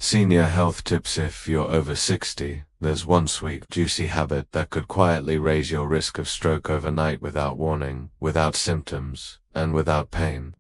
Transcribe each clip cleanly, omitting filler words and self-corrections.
Senior health tips: if you're over 60, there's one sweet, juicy habit that could quietly raise your risk of stroke overnight without warning, without symptoms, and without pain.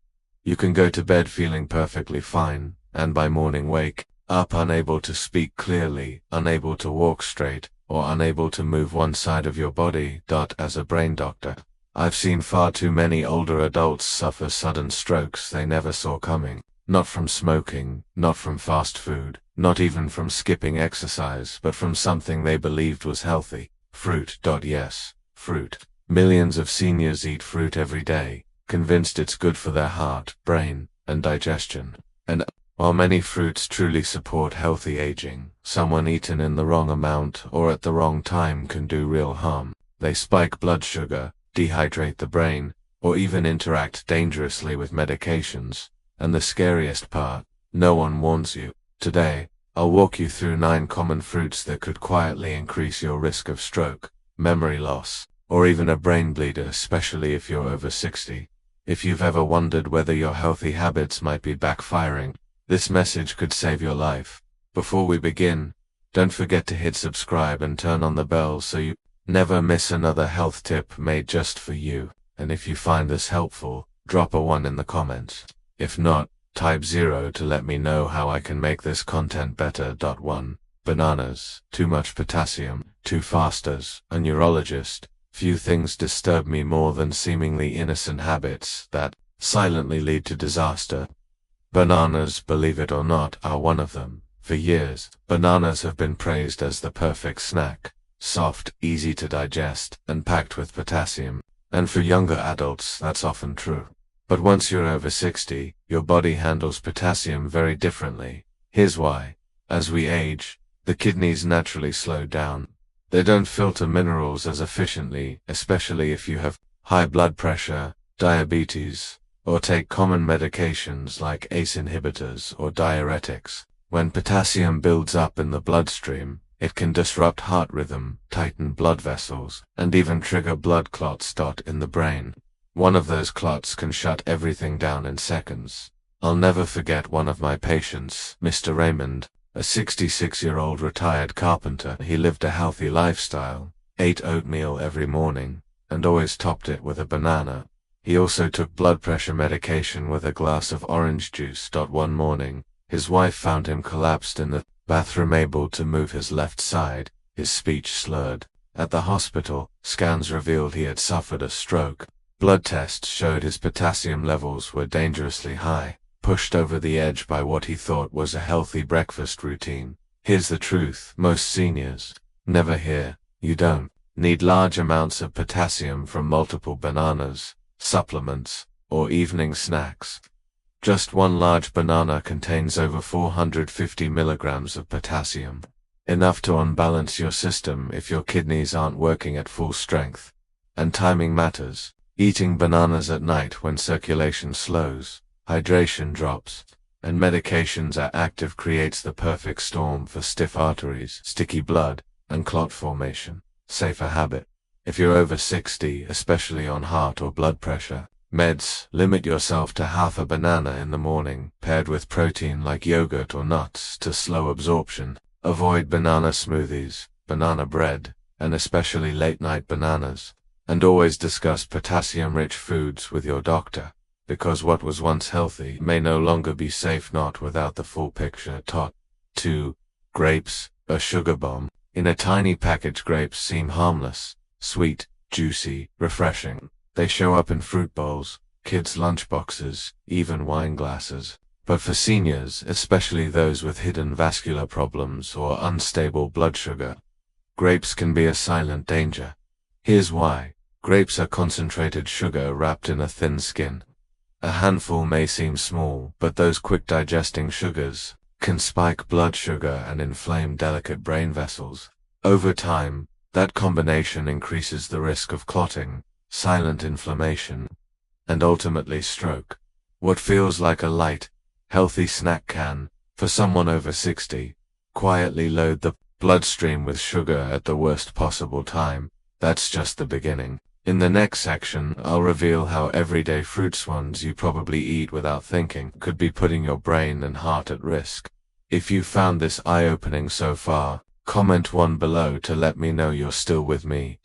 You can go to bed feeling perfectly fine, and by morning wake up unable to speak clearly, unable to walk straight, or unable to move one side of your body. As a brain doctor, I've seen far too many older adults suffer sudden strokes they never saw coming. Not from smoking, not from fast food, not even from skipping exercise, but from something they believed was healthy. Fruit. Yes, fruit. Millions of seniors eat fruit every day, convinced it's good for their heart, brain, and digestion. And while many fruits truly support healthy aging, some when eaten in the wrong amount or at the wrong time can do real harm. They spike blood sugar, dehydrate the brain, or even interact dangerously with medications. And the scariest part, no one warns you. Today, I'll walk you through 9 common fruits that could quietly increase your risk of stroke, memory loss, or even a brain bleed, especially if you're over 60. If you've ever wondered whether your healthy habits might be backfiring, this message could save your life. Before we begin, don't forget to hit subscribe and turn on the bell so you never miss another health tip made just for you. And if you find this helpful, drop a 1 in the comments. If not, type 0 to let me know how I can make this content better. 1. Bananas. Too much potassium. Too fast. As a neurologist, few things disturb me more than seemingly innocent habits that silently lead to disaster. Bananas, believe it or not, are one of them. For years, bananas have been praised as the perfect snack. Soft, easy to digest, and packed with potassium. And for younger adults, that's often true. But once you're over 60, your body handles potassium very differently. Here's why. As we age, the kidneys naturally slow down. They don't filter minerals as efficiently, especially if you have high blood pressure, diabetes, or take common medications like ACE inhibitors or diuretics. When potassium builds up in the bloodstream, it can disrupt heart rhythm, tighten blood vessels, and even trigger blood clots. In the brain. One of those clots can shut everything down in seconds. I'll never forget one of my patients, Mr. Raymond, a 66-year-old retired carpenter. He lived a healthy lifestyle, ate oatmeal every morning, and always topped it with a banana. He also took blood pressure medication with a glass of orange juice. One morning, his wife found him collapsed in the bathroom, able to move his left side, his speech slurred. At the hospital, scans revealed he had suffered a stroke. Blood tests showed his potassium levels were dangerously high, pushed over the edge by what he thought was a healthy breakfast routine. Here's the truth: most seniors never hear. You don't need large amounts of potassium from multiple bananas, supplements, or evening snacks. Just one large banana contains over 450 milligrams of potassium, enough to unbalance your system if your kidneys aren't working at full strength. And timing matters. Eating bananas at night when circulation slows, hydration drops, and medications are active creates the perfect storm for stiff arteries, sticky blood, and clot formation. Safer habit. If you're over 60, especially on heart or blood pressure meds, limit yourself to half a banana in the morning, paired with protein like yogurt or nuts to slow absorption. Avoid banana smoothies, banana bread, and especially late-night bananas. And always discuss potassium-rich foods with your doctor, because what was once healthy may no longer be safe. Not without the full picture. 2. Grapes, a sugar bomb. In a tiny package, grapes seem harmless, sweet, juicy, refreshing. They show up in fruit bowls, kids' lunchboxes, even wine glasses. But for seniors, especially those with hidden vascular problems or unstable blood sugar, grapes can be a silent danger. Here's why. Grapes are concentrated sugar wrapped in a thin skin. A handful may seem small, but those quick-digesting sugars can spike blood sugar and inflame delicate brain vessels. Over time, that combination increases the risk of clotting, silent inflammation, and ultimately stroke. What feels like a light, healthy snack can, for someone over 60, quietly load the bloodstream with sugar at the worst possible time. That's just the beginning. In the next section, I'll reveal how everyday fruits, ones you probably eat without thinking, could be putting your brain and heart at risk. If you found this eye-opening so far, comment 1 below to let me know you're still with me.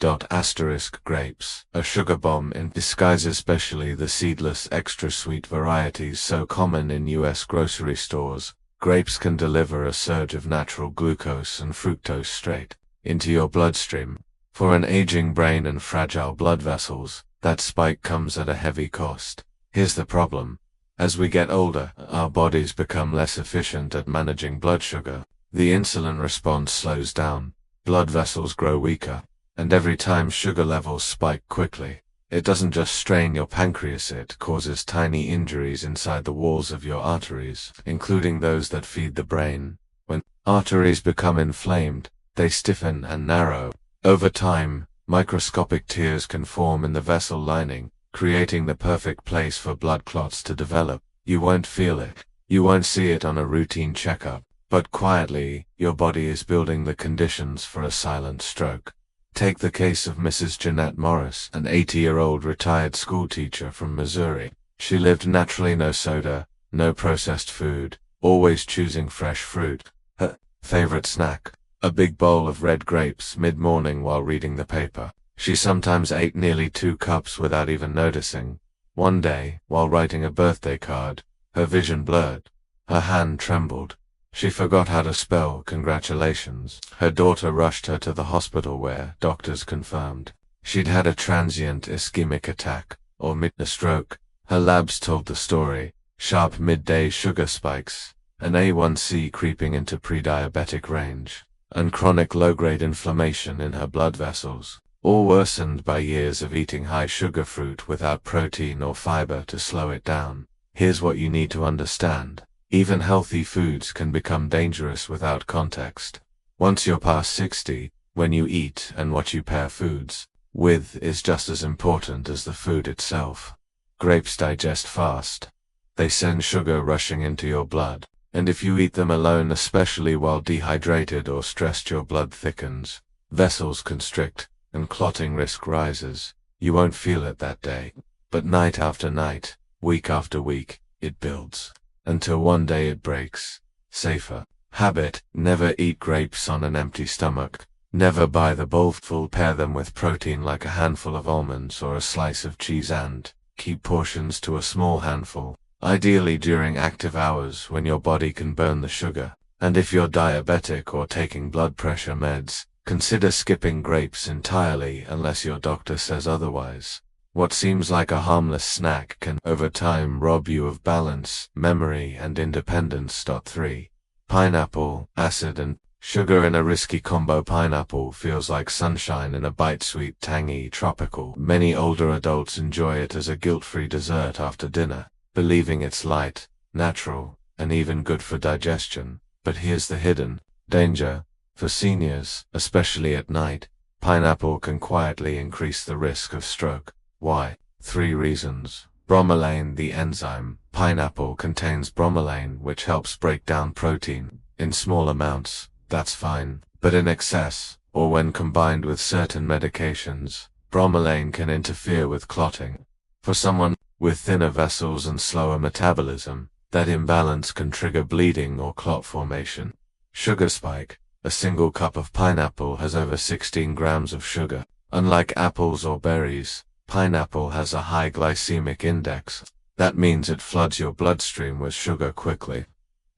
Grapes, a sugar bomb in disguise, especially the seedless extra sweet varieties so common in US grocery stores. Grapes can deliver a surge of natural glucose and fructose straight into your bloodstream. For an aging brain and fragile blood vessels, that spike comes at a heavy cost. Here's the problem. As we get older, our bodies become less efficient at managing blood sugar. The insulin response slows down, blood vessels grow weaker, and every time sugar levels spike quickly, it doesn't just strain your pancreas, it causes tiny injuries inside the walls of your arteries, including those that feed the brain. When arteries become inflamed, they stiffen and narrow. Over time, microscopic tears can form in the vessel lining, creating the perfect place for blood clots to develop. You won't feel it. You won't see it on a routine checkup, but quietly, your body is building the conditions for a silent stroke. Take the case of Mrs. Jeanette Morris, an 80-year-old retired schoolteacher from Missouri. She lived naturally, no soda, no processed food, always choosing fresh fruit. Her favorite snack, a big bowl of red grapes mid-morning while reading the paper. She sometimes ate nearly 2 cups without even noticing. One day, while writing a birthday card, her vision blurred. Her hand trembled. She forgot how to spell congratulations. Her daughter rushed her to the hospital where doctors confirmed she'd had a transient ischemic attack, or a stroke. Her labs told the story: sharp midday sugar spikes, an A1C creeping into pre-diabetic range, and chronic low-grade inflammation in her blood vessels, all worsened by years of eating high-sugar fruit without protein or fiber to slow it down. Here's what you need to understand. Even healthy foods can become dangerous without context. Once you're past 60, when you eat and what you pair foods with is just as important as the food itself. Grapes digest fast. They send sugar rushing into your blood, and if you eat them alone, especially while dehydrated or stressed, your blood thickens, vessels constrict, and clotting risk rises. You won't feel it that day, but night after night, week after week, it builds, until one day it breaks. Safer habit: never eat grapes on an empty stomach. Never buy the bowlful, pair them with protein like a handful of almonds or a slice of cheese, and keep portions to a small handful, ideally during active hours when your body can burn the sugar. And if you're diabetic or taking blood pressure meds, consider skipping grapes entirely unless your doctor says otherwise. What seems like a harmless snack can, over time, rob you of balance, memory, and independence. 3. Pineapple, acid and sugar in a risky combo. Pineapple feels like sunshine in a bite, sweet, tangy, tropical. Many older adults enjoy it as a guilt-free dessert after dinner, believing it's light, natural, and even good for digestion. But here's the hidden danger. For seniors, especially at night, pineapple can quietly increase the risk of stroke. Why? 3 reasons. Bromelain, the enzyme. Pineapple contains bromelain, which helps break down protein. In small amounts, that's fine, but in excess, or when combined with certain medications, bromelain can interfere with clotting. For someone with thinner vessels and slower metabolism, that imbalance can trigger bleeding or clot formation. Sugar spike. A single cup of pineapple has over 16 grams of sugar. Unlike apples or berries, pineapple has a high glycemic index. That means it floods your bloodstream with sugar quickly.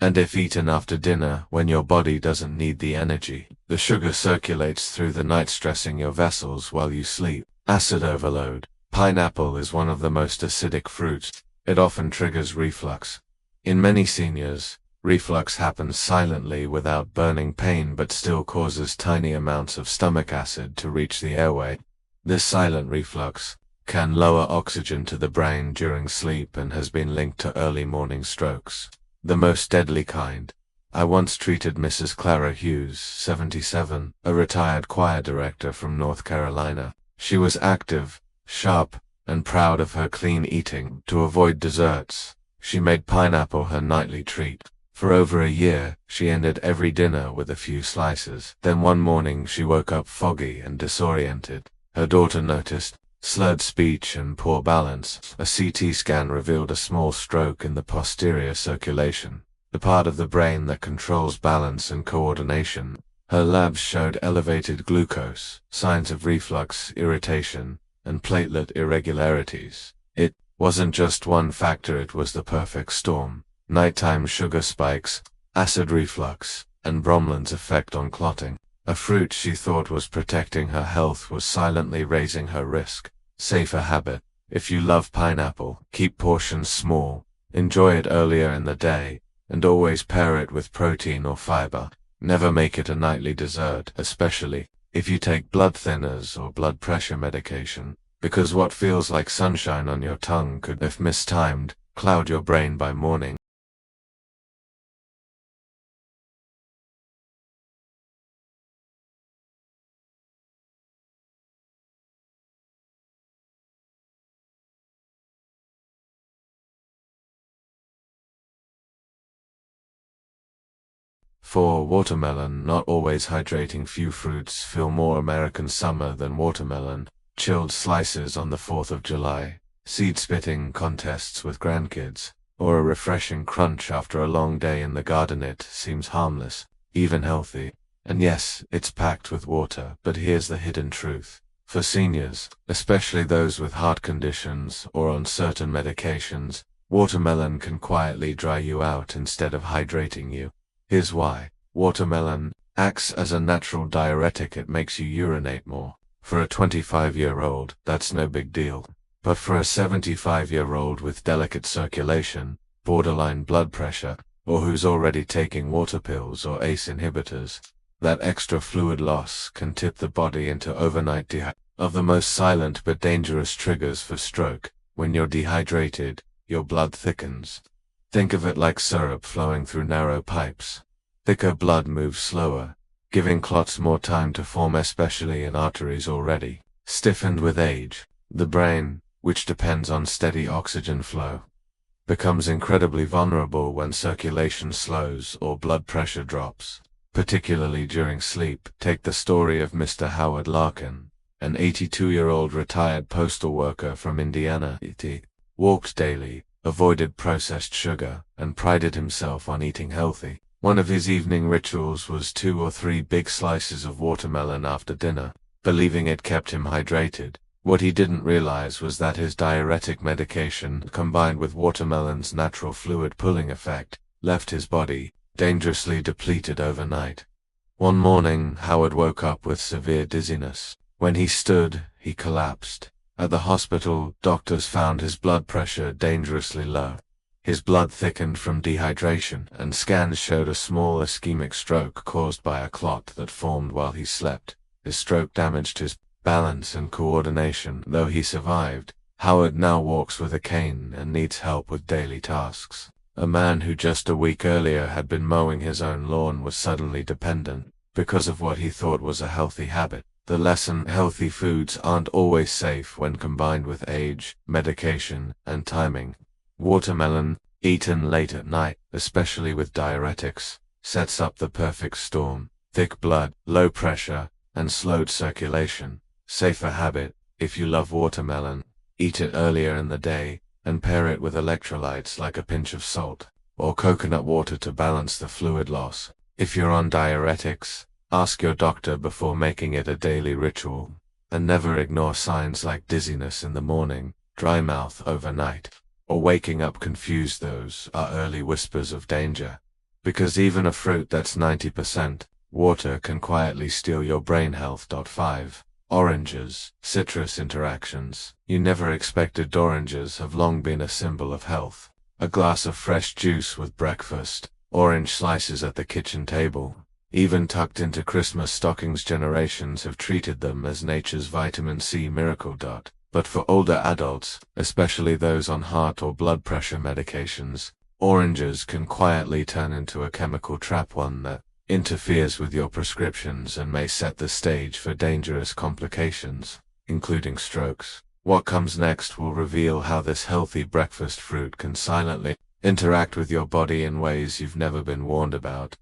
And if eaten after dinner, when your body doesn't need the energy, the sugar circulates through the night, stressing your vessels while you sleep. Acid overload. Pineapple is one of the most acidic fruits. It often triggers reflux. In many seniors, reflux happens silently without burning pain, but still causes tiny amounts of stomach acid to reach the airway. This silent reflux can lower oxygen to the brain during sleep and has been linked to early morning strokes, the most deadly kind. I once treated Mrs. Clara Hughes, 77, a retired choir director from North Carolina. She was active, sharp, and proud of her clean eating. To avoid desserts, she made pineapple her nightly treat. For over a year, she ended every dinner with a few slices. Then one morning she woke up foggy and disoriented. Her daughter noticed slurred speech and poor balance. A CT scan revealed a small stroke in the posterior circulation. the part of the brain that controls balance and coordination. Her labs showed elevated glucose, signs of reflux, irritation, and platelet irregularities. It wasn't just one factor, it was the perfect storm. Nighttime sugar spikes, acid reflux, and Bromland's effect on clotting. A fruit she thought was protecting her health was silently raising her risk. Safer habit. If you love pineapple, keep portions small, enjoy it earlier in the day, and always pair it with protein or fiber. Never make it a nightly dessert, especially if you take blood thinners or blood pressure medication, because what feels like sunshine on your tongue could, if mistimed, cloud your brain by morning. For watermelon, not always hydrating. Few fruits feel more American summer than watermelon. Chilled slices on the 4th of July, seed spitting contests with grandkids, or a refreshing crunch after a long day in the garden. It seems harmless, even healthy. And yes, it's packed with water, but here's the hidden truth. For seniors, especially those with heart conditions or on certain medications, watermelon can quietly dry you out instead of hydrating you. Here's why. Watermelon acts as a natural diuretic. It makes you urinate more. For a 25-year-old, that's no big deal. But for a 75-year-old with delicate circulation, borderline blood pressure, or who's already taking water pills or ACE inhibitors, that extra fluid loss can tip the body into overnight dehydration. Of the most silent but dangerous triggers for stroke, when you're dehydrated, your blood thickens. Think of it like syrup flowing through narrow pipes. Thicker blood moves slower, giving clots more time to form, especially in arteries already stiffened with age. The brain, which depends on steady oxygen flow, becomes incredibly vulnerable when circulation slows or blood pressure drops, particularly during sleep. Take the story of Mr. Howard Larkin, an 82-year-old retired postal worker from Indiana. He walked daily, avoided processed sugar, and prided himself on eating healthy. One of his evening rituals was 2 or 3 big slices of watermelon after dinner, believing it kept him hydrated. What he didn't realize was that his diuretic medication, combined with watermelon's natural fluid pulling effect, left his body dangerously depleted overnight. One morning, Howard woke up with severe dizziness. When he stood, he collapsed. At the hospital, doctors found his blood pressure dangerously low. His blood thickened from dehydration, and scans showed a small ischemic stroke caused by a clot that formed while he slept. His stroke damaged his balance and coordination. Though he survived, Howard now walks with a cane and needs help with daily tasks. A man who just a week earlier had been mowing his own lawn was suddenly dependent, because of what he thought was a healthy habit. The lesson: healthy foods aren't always safe when combined with age, medication, and timing. Watermelon, eaten late at night, especially with diuretics, sets up the perfect storm: thick blood, low pressure, and slowed circulation. Safer habit: if you love watermelon, eat it earlier in the day, and pair it with electrolytes like a pinch of salt, or coconut water to balance the fluid loss. If you're on diuretics, ask your doctor before making it a daily ritual, and never ignore signs like dizziness in the morning, dry mouth overnight, or waking up confused. Those are early whispers of danger, because even a fruit that's 90% water can quietly steal your brain health. 5. Oranges, citrus interactions. You never expected oranges have long been a symbol of health. A glass of fresh juice with breakfast, orange slices at the kitchen table, even tucked into Christmas stockings. Generations have treated them as nature's vitamin C miracle. But for older adults, especially those on heart or blood pressure medications, oranges can quietly turn into a chemical trap, one that interferes with your prescriptions and may set the stage for dangerous complications, including strokes. What comes next will reveal how this healthy breakfast fruit can silently interact with your body in ways you've never been warned about.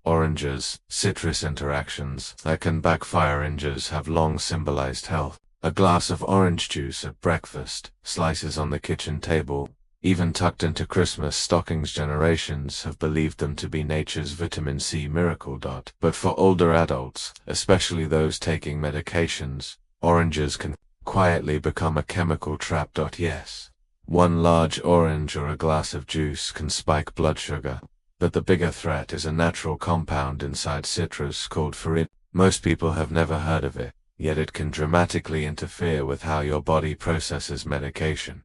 Oranges, citrus interactions that can backfire. Oranges have long symbolized health. A glass of orange juice at breakfast, slices on the kitchen table, Even tucked into Christmas stockings, generations have believed them to be nature's vitamin C miracle. But for older adults, especially those taking medications, oranges can quietly become a chemical trap. Yes, one large orange or a glass of juice can spike blood sugar, but the bigger threat is a natural compound inside citrus called furin. Most people have never heard of it, yet it can dramatically interfere with how your body processes medication.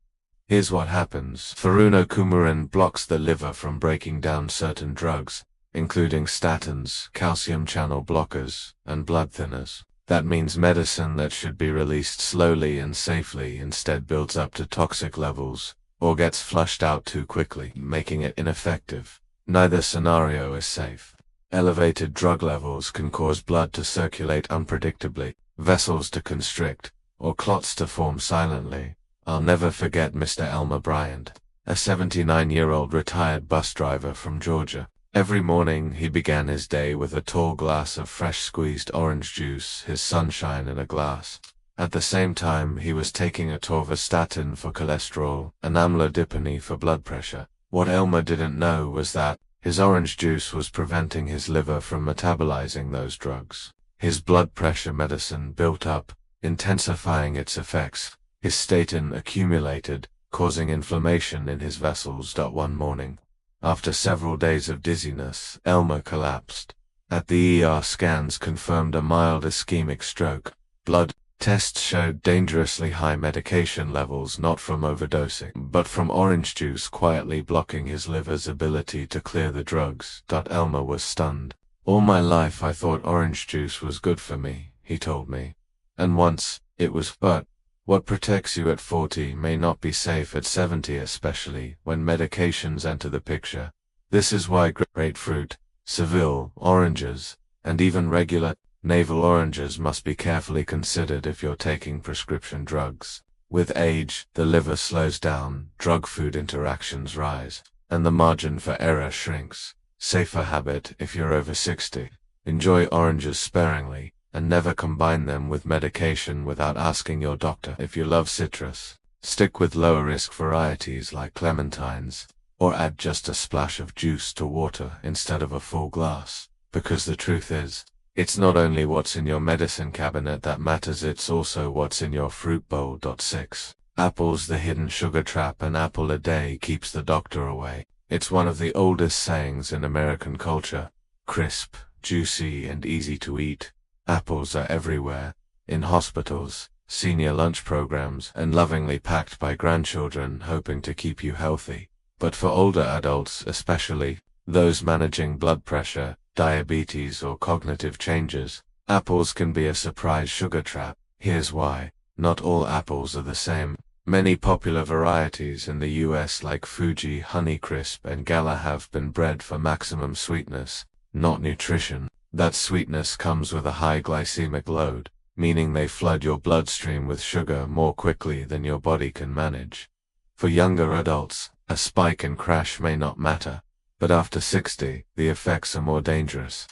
Here's what happens. Furunocumarin blocks the liver from breaking down certain drugs, including statins, calcium channel blockers, and blood thinners. That means medicine that should be released slowly and safely instead builds up to toxic levels, or gets flushed out too quickly, making it ineffective. Neither scenario is safe. Elevated drug levels can cause blood to circulate unpredictably, vessels to constrict, or clots to form silently. I'll never forget Mr. Elmer Bryant, a 79-year-old retired bus driver from Georgia. Every morning he began his day with a tall glass of fresh squeezed orange juice, his sunshine in a glass. At the same time he was taking atorvastatin for cholesterol and amlodipine for blood pressure. What Elmer didn't know was that his orange juice was preventing his liver from metabolizing those drugs. His blood pressure medicine built up, intensifying its effects. His statin accumulated, causing inflammation in his vessels. One morning, after several days of dizziness, Elmer collapsed. At the ER, scans confirmed a mild ischemic stroke. Blood tests showed dangerously high medication levels, not from overdosing, but from orange juice quietly blocking his liver's ability to clear the drugs. Elmer was stunned. All my life I thought orange juice was good for me, he told me. And once, it was, but what protects you at 40 may not be safe at 70, especially when medications enter the picture. This is why grapefruit, Seville, oranges, and even regular navel oranges must be carefully considered if you're taking prescription drugs. With age, the liver slows down, drug-food interactions rise, and the margin for error shrinks. Safer habit if you're over 60. Enjoy oranges sparingly, and never combine them with medication without asking your doctor. If you love citrus, stick with lower-risk varieties like clementines, or add just a splash of juice to water instead of a full glass. Because the truth is, it's not only what's in your medicine cabinet that matters, it's also what's in your fruit bowl. 6. Apple's the hidden sugar trap. An apple a day keeps the doctor away. It's one of the oldest sayings in American culture. Crisp, juicy, and easy to eat, apples are everywhere. In hospitals, senior lunch programs, and lovingly packed by grandchildren hoping to keep you healthy. But for older adults, especially those managing blood pressure, diabetes, or cognitive changes, apples can be a surprise sugar trap. Here's why. Not all apples are the same. Many popular varieties in the US like Fuji, Honeycrisp, and Gala have been bred for maximum sweetness, not nutrition. That sweetness comes with a high glycemic load, meaning they flood your bloodstream with sugar more quickly than your body can manage. For younger adults, a spike and crash may not matter, but after 60, the effects are more dangerous.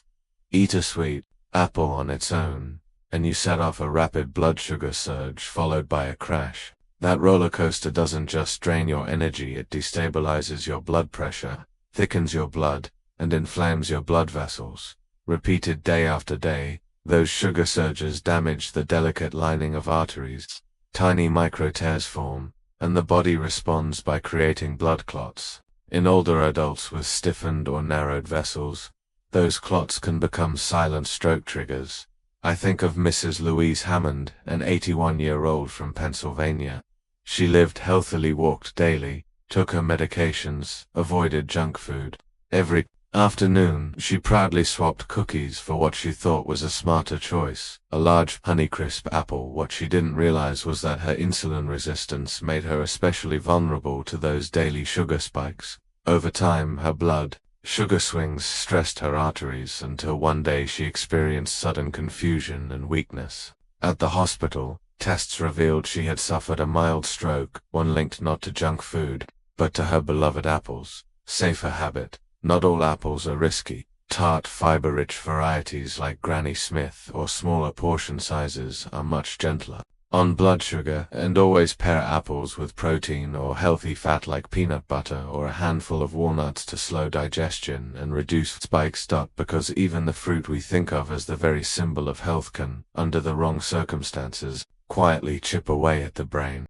Eat a sweet apple on its own, and you set off a rapid blood sugar surge followed by a crash. That roller coaster doesn't just drain your energy, it destabilizes your blood pressure, thickens your blood, and inflames your blood vessels. Repeated day after day, those sugar surges damage the delicate lining of arteries. Tiny micro tears form, and the body responds by creating blood clots. In older adults with stiffened or narrowed vessels, those clots can become silent stroke triggers. I think of Mrs. Louise Hammond, an 81-year-old from Pennsylvania. She lived healthily, walked daily, took her medications, avoided junk food. Every afternoon, she proudly swapped cookies for what she thought was a smarter choice, a large Honeycrisp apple. What she didn't realize was that her insulin resistance made her especially vulnerable to those daily sugar spikes. Over time, her blood sugar swings stressed her arteries until one day she experienced sudden confusion and weakness. At the hospital, tests revealed she had suffered a mild stroke, one linked not to junk food, but to her beloved apples. Safer habit. Not all apples are risky. Tart, fiber-rich varieties like Granny Smith or smaller portion sizes are much gentler. on blood sugar, and always pair apples with protein or healthy fat like peanut butter or a handful of walnuts to slow digestion and reduce spikes. Because even the fruit we think of as the very symbol of health can, under the wrong circumstances, quietly chip away at the brain.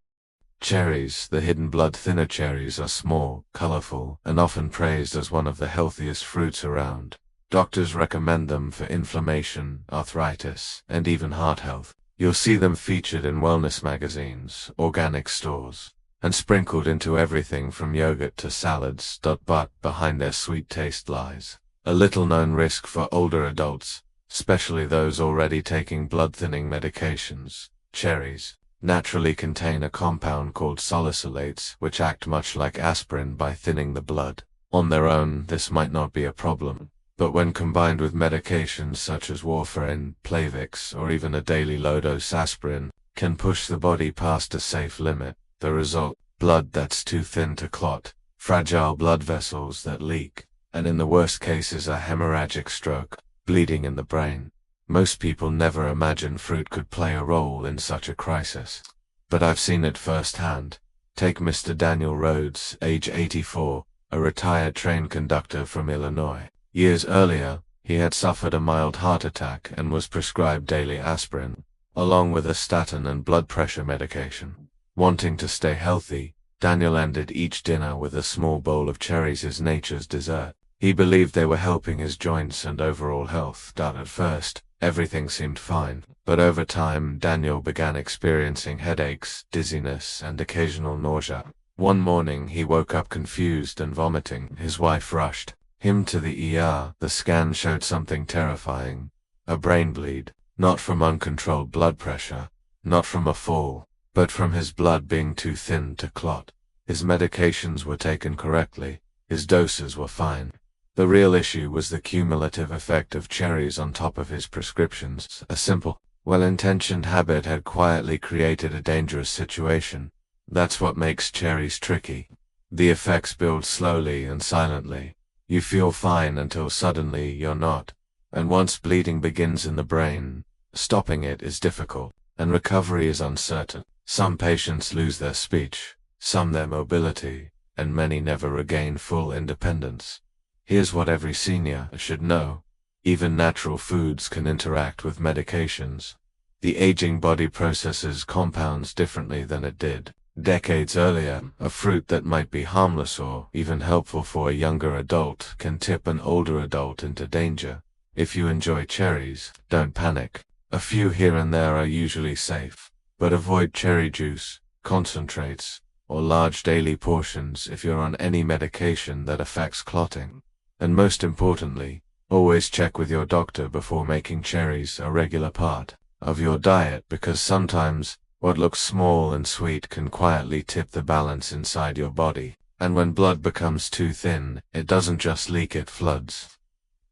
Cherries, the hidden blood thinner cherries, are small, colorful, and often praised as one of the healthiest fruits around. Doctors recommend them for inflammation, arthritis, and even heart health. You'll see them featured in wellness magazines, organic stores, and sprinkled into everything from yogurt to salads. But behind their sweet taste lies a little-known risk for older adults, especially those already taking blood-thinning medications. Cherries naturally contain a compound called salicylates, which act much like aspirin by thinning the blood. On their own, this might not be a problem, but when combined with medications such as warfarin, Plavix, or even a daily low-dose aspirin, can push the body past a safe limit. The result: blood that's too thin to clot, fragile blood vessels that leak, and in the worst cases a hemorrhagic stroke, bleeding in the brain. Most people never imagine fruit could play a role in such a crisis, but I've seen it firsthand. Take Mr. Daniel Rhodes, age 84, a retired train conductor from Illinois. Years earlier, he had suffered a mild heart attack and was prescribed daily aspirin, along with a statin and blood pressure medication. Wanting to stay healthy, Daniel ended each dinner with a small bowl of cherries, his nature's dessert. He believed they were helping his joints and overall health. At first, everything seemed fine, but over time Daniel began experiencing headaches, dizziness, and occasional nausea. One morning he woke up confused and vomiting. His wife rushed him to the ER. The scan showed something terrifying: a brain bleed, not from uncontrolled blood pressure, not from a fall, but from his blood being too thin to clot. His medications were taken correctly, his doses were fine. The real issue was the cumulative effect of cherries on top of his prescriptions. A simple, well-intentioned habit had quietly created a dangerous situation. That's what makes cherries tricky. The effects build slowly and silently. You feel fine until suddenly you're not, and once bleeding begins in the brain, stopping it is difficult, and recovery is uncertain. Some patients lose their speech, some their mobility, and many never regain full independence. Here's what every senior should know: even natural foods can interact with medications. The aging body processes compounds differently than it did decades earlier. A fruit that might be harmless or even helpful for a younger adult can tip an older adult into danger. If you enjoy cherries, don't panic. A few here and there are usually safe, but avoid cherry juice, concentrates, or large daily portions if you're on any medication that affects clotting. And most importantly, always check with your doctor before making cherries a regular part of your diet, because sometimes what looks small and sweet can quietly tip the balance inside your body. And when blood becomes too thin, it doesn't just leak, it floods,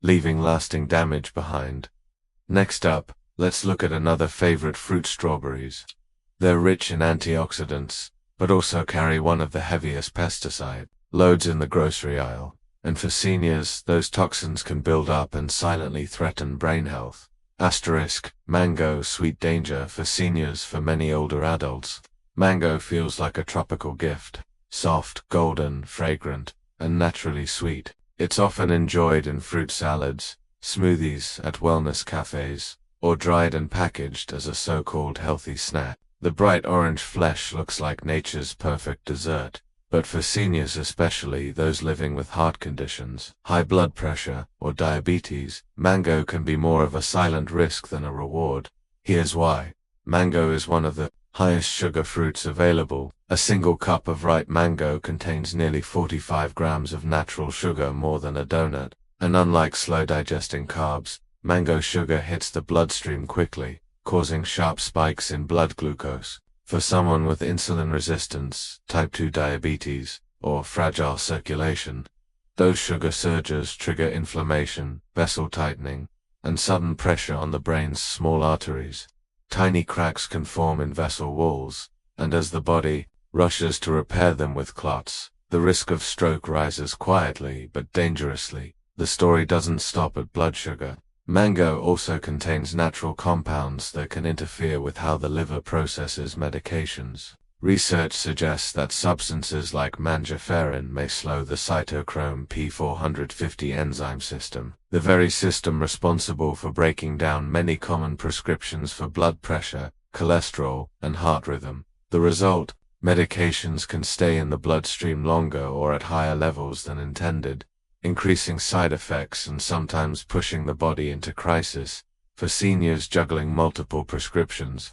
leaving lasting damage behind. Next up, let's look at another favorite fruit: strawberries. They're rich in antioxidants, but also carry one of the heaviest pesticide loads in the grocery aisle. And for seniors, those toxins can build up and silently threaten brain health. Mango, sweet danger for seniors. For many older adults, mango feels like a tropical gift: soft, golden, fragrant, and naturally sweet. It's often enjoyed in fruit salads, smoothies at wellness cafes, or dried and packaged as a so-called healthy snack. The bright orange flesh looks like nature's perfect dessert. But for seniors, especially those living with heart conditions, high blood pressure, or diabetes, mango can be more of a silent risk than a reward. Here's why. Mango is one of the highest sugar fruits available. A single cup of ripe mango contains nearly 45 grams of natural sugar, more than a donut. And unlike slow-digesting carbs, mango sugar hits the bloodstream quickly, causing sharp spikes in blood glucose. For someone with insulin resistance, type 2 diabetes, or fragile circulation, those sugar surges trigger inflammation, vessel tightening, and sudden pressure on the brain's small arteries. Tiny cracks can form in vessel walls, and as the body rushes to repair them with clots, the risk of stroke rises quietly but dangerously. The story doesn't stop at blood sugar. Mango also contains natural compounds that can interfere with how the liver processes medications. Research suggests that substances like mangiferin may slow the cytochrome P450 enzyme system, the very system responsible for breaking down many common prescriptions for blood pressure, cholesterol, and heart rhythm. The result: medications can stay in the bloodstream longer or at higher levels than intended, increasing side effects and sometimes pushing the body into crisis. For seniors juggling multiple prescriptions,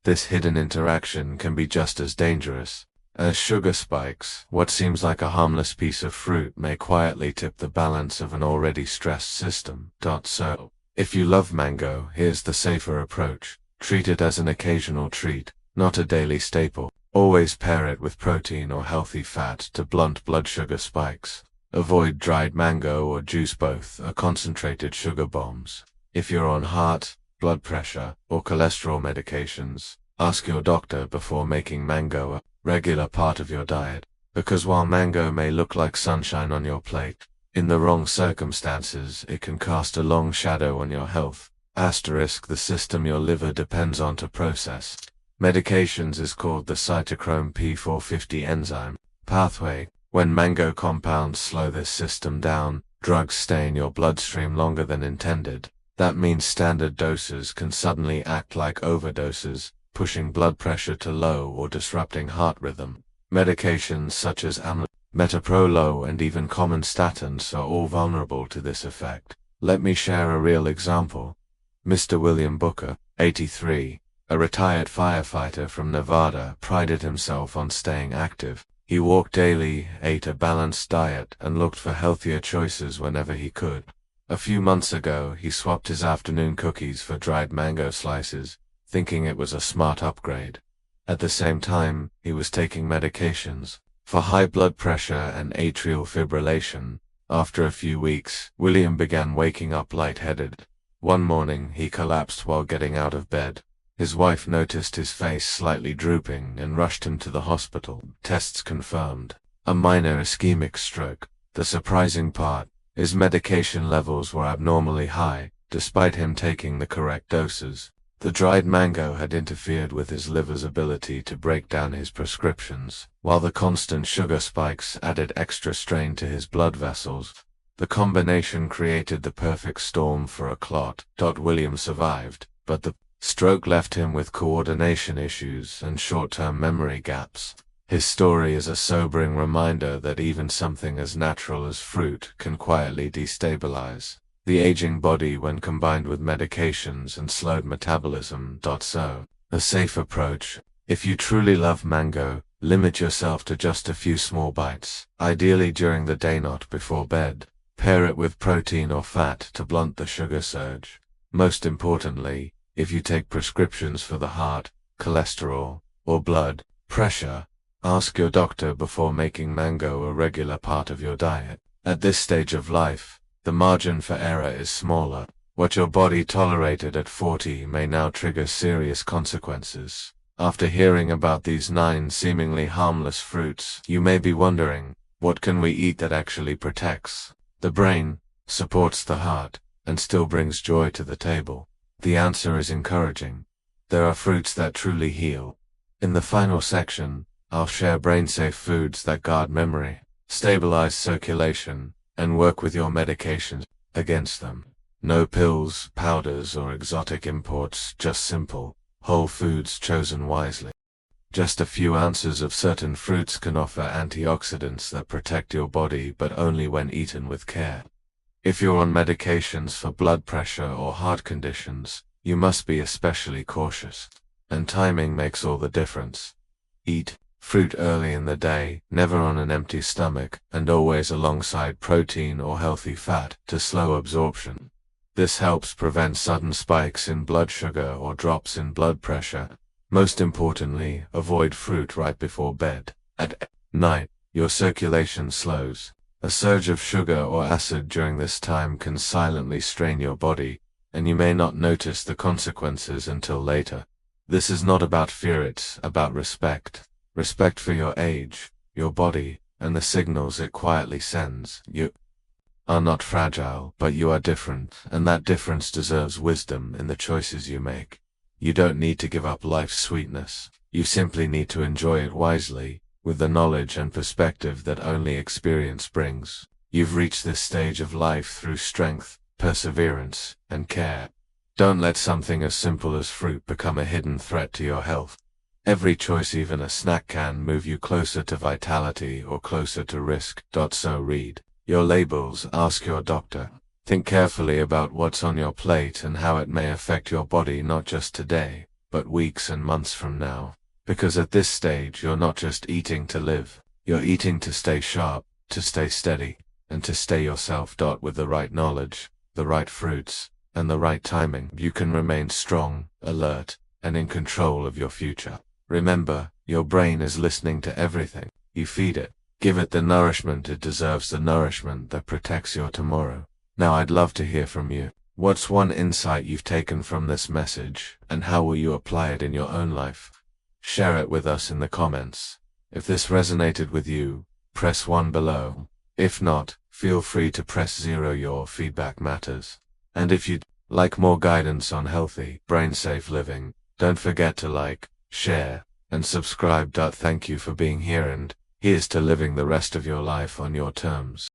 this hidden interaction can be just as dangerous. As sugar spikes, what seems like a harmless piece of fruit may quietly tip the balance of an already stressed system. So, if you love mango, here's the safer approach. Treat it as an occasional treat, not a daily staple. Always pair it with protein or healthy fat to blunt blood sugar spikes. Avoid dried mango or juice, both are concentrated sugar bombs. If you're on heart, blood pressure, or cholesterol medications, ask your doctor before making mango a regular part of your diet, because while mango may look like sunshine on your plate, in the wrong circumstances it can cast a long shadow on your health. Asterisk: the system your liver depends on to process medications is called the cytochrome P450 enzyme pathway. When mango compounds slow this system down, drugs stay in your bloodstream longer than intended. That means standard doses can suddenly act like overdoses, pushing blood pressure to low or disrupting heart rhythm. Medications such as metoprolol and even common statins are all vulnerable to this effect. Let me share a real example. Mr. William Booker, 83, a retired firefighter from Nevada, prided himself on staying active. He walked daily, ate a balanced diet, and looked for healthier choices whenever he could. A few months ago, he swapped his afternoon cookies for dried mango slices, thinking it was a smart upgrade. At the same time, he was taking medications for high blood pressure and atrial fibrillation. After a few weeks, William began waking up lightheaded. One morning, he collapsed while getting out of bed. His wife noticed his face slightly drooping and rushed him to the hospital. Tests confirmed a minor ischemic stroke. The surprising part: his medication levels were abnormally high, despite him taking the correct doses. The dried mango had interfered with his liver's ability to break down his prescriptions, while the constant sugar spikes added extra strain to his blood vessels. The combination created the perfect storm for a clot. William survived, but the stroke left him with coordination issues and short-term memory gaps. His story is a sobering reminder that even something as natural as fruit can quietly destabilize the aging body when combined with medications and slowed metabolism. So, a safe approach: if you truly love mango, limit yourself to just a few small bites, ideally during the day, not before bed. Pair it with protein or fat to blunt the sugar surge. Most importantly, if you take prescriptions for the heart, cholesterol, or blood pressure, ask your doctor before making mango a regular part of your diet. At this stage of life, the margin for error is smaller. What your body tolerated at 40 may now trigger serious consequences. After hearing about these 9 seemingly harmless fruits, you may be wondering, what can we eat that actually protects the brain, supports the heart, and still brings joy to the table? The answer is encouraging. There are fruits that truly heal. In the final section, I'll share brain-safe foods that guard memory, stabilize circulation, and work with your medications against them. No pills, powders, or exotic imports, just simple, whole foods chosen wisely. Just a few ounces of certain fruits can offer antioxidants that protect your body, but only when eaten with care. If you're on medications for blood pressure or heart conditions, you must be especially cautious. And timing makes all the difference. Eat fruit early in the day, never on an empty stomach, and always alongside protein or healthy fat to slow absorption. This helps prevent sudden spikes in blood sugar or drops in blood pressure. Most importantly, avoid fruit right before bed. At night, your circulation slows. A surge of sugar or acid during this time can silently strain your body, and you may not notice the consequences until later. This is not about fear, it's about respect. Respect for your age, your body, and the signals it quietly sends you. are not fragile, but you are different, and that difference deserves wisdom in the choices you make. You don't need to give up life's sweetness. You simply need to enjoy it wisely, with the knowledge and perspective that only experience brings. You've reached this stage of life through strength, perseverance, and care. Don't let something as simple as fruit become a hidden threat to your health. Every choice, even a snack, can move you closer to vitality or closer to risk. So read your labels, ask your doctor. Think carefully about what's on your plate and how it may affect your body not just today, but weeks and months from now. Because at this stage you're not just eating to live, you're eating to stay sharp, to stay steady, and to stay yourself. With the right knowledge, the right fruits, and the right timing, you can remain strong, alert, and in control of your future. Remember, your brain is listening to everything. You feed it. Give it the nourishment it deserves, the nourishment that protects your tomorrow. Now I'd love to hear from you. What's one insight you've taken from this message, and how will you apply it in your own life? Share it with us in the comments. If this resonated with you, press 1 below. If not, feel free to press 0. Your feedback matters. And if you'd like more guidance on healthy, brain-safe living, don't forget to like, share, and subscribe. Thank you for being here, and here's to living the rest of your life on your terms.